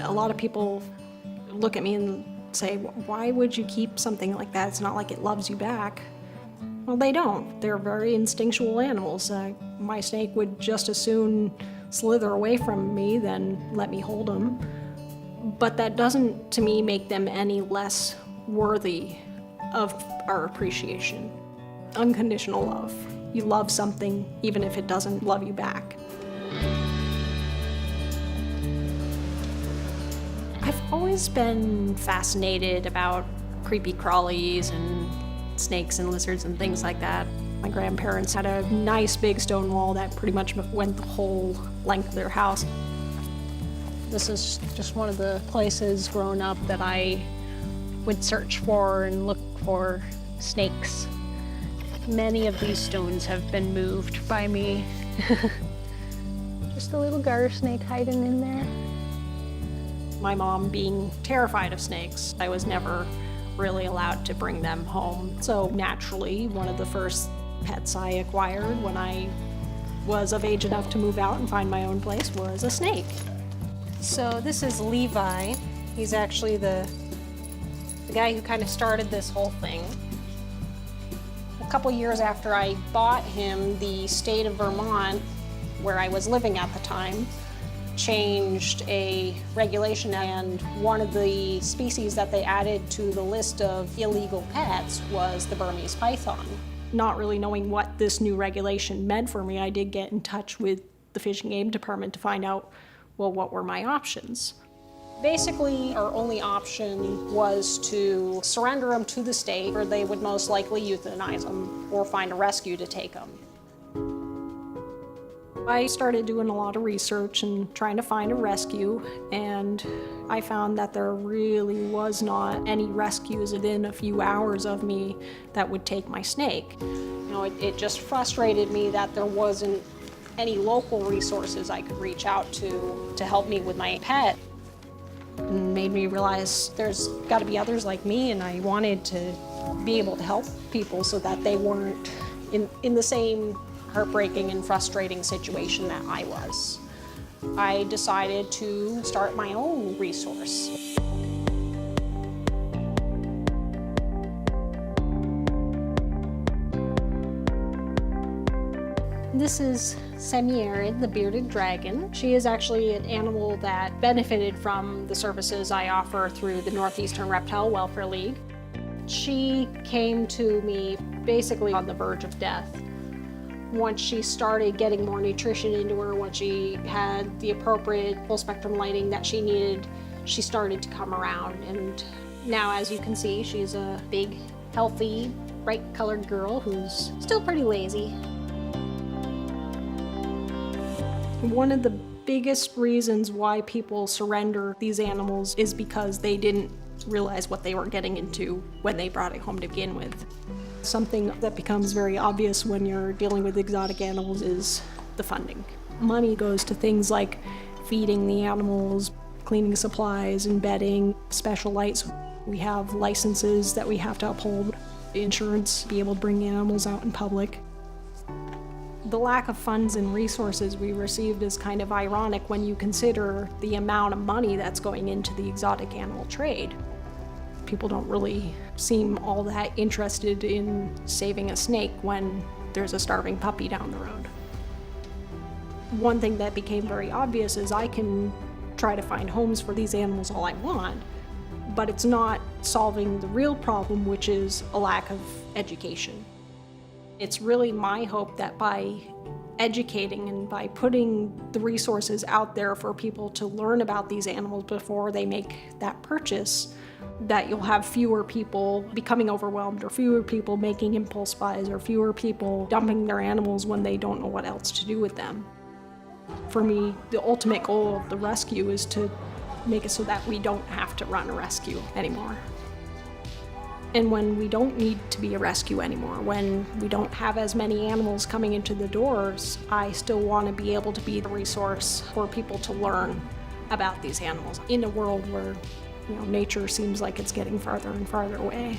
A lot of people look at me and say, why would you keep something like that? It's not like it loves you back. Well, they don't. They're very instinctual animals. My snake would just as soon slither away from me than let me hold him. But that doesn't, to me, make them any less worthy of our appreciation. Unconditional love. You love something even if it doesn't love you back. I've always been fascinated about creepy crawlies and snakes and lizards and things like that. My grandparents had a nice big stone wall that pretty much went the whole length of their house. This is just one of the places growing up that I would search for and look for snakes. Many of these stones have been moved by me. Just a little garter snake hiding in there. My mom being terrified of snakes, I was never really allowed to bring them home. So naturally, one of the first pets I acquired when I was of age enough to move out and find my own place was a snake. So this is Levi. He's actually the guy who kind of started this whole thing. A couple years after I bought him, the state of Vermont, where I was living at the time, changed a regulation, and one of the species that they added to the list of illegal pets was the Burmese python. Not really knowing what this new regulation meant for me, I did get in touch with the Fish and Game Department to find out, well, what were my options? Basically, our only option was to surrender them to the state, or they would most likely euthanize them or find a rescue to take them. I started doing a lot of research and trying to find a rescue, and I found that there really was not any rescues within a few hours of me that would take my snake. You know, it just frustrated me that there wasn't any local resources I could reach out to help me with my pet. It made me realize there's got to be others like me, and I wanted to be able to help people so that they weren't in the same heartbreaking and frustrating situation that I was. I decided to start my own resource. This is Semi-Arid, the bearded dragon. She is actually an animal that benefited from the services I offer through the Northeastern Reptile Welfare League. She came to me basically on the verge of death. Once she started getting more nutrition into her, once she had the appropriate full spectrum lighting that she needed, she started to come around. And now, as you can see, she's a big, healthy, bright colored girl who's still pretty lazy. One of the biggest reasons why people surrender these animals is because they didn't realize what they were getting into when they brought it home to begin with. Something that becomes very obvious when you're dealing with exotic animals is the funding. Money goes to things like feeding the animals, cleaning supplies and bedding, special lights. We have licenses that we have to uphold, insurance, be able to bring animals out in public. The lack of funds and resources we received is kind of ironic when you consider the amount of money that's going into the exotic animal trade. People don't really seem all that interested in saving a snake when there's a starving puppy down the road. One thing that became very obvious is I can try to find homes for these animals all I want, but it's not solving the real problem, which is a lack of education. It's really my hope that by educating and by putting the resources out there for people to learn about these animals before they make that purchase, that you'll have fewer people becoming overwhelmed, or fewer people making impulse buys, or fewer people dumping their animals when they don't know what else to do with them. For me, the ultimate goal of the rescue is to make it so that we don't have to run a rescue anymore. And when we don't need to be a rescue anymore, when we don't have as many animals coming into the doors, I still want to be able to be the resource for people to learn about these animals in a world where, you know, nature seems like it's getting farther and farther away.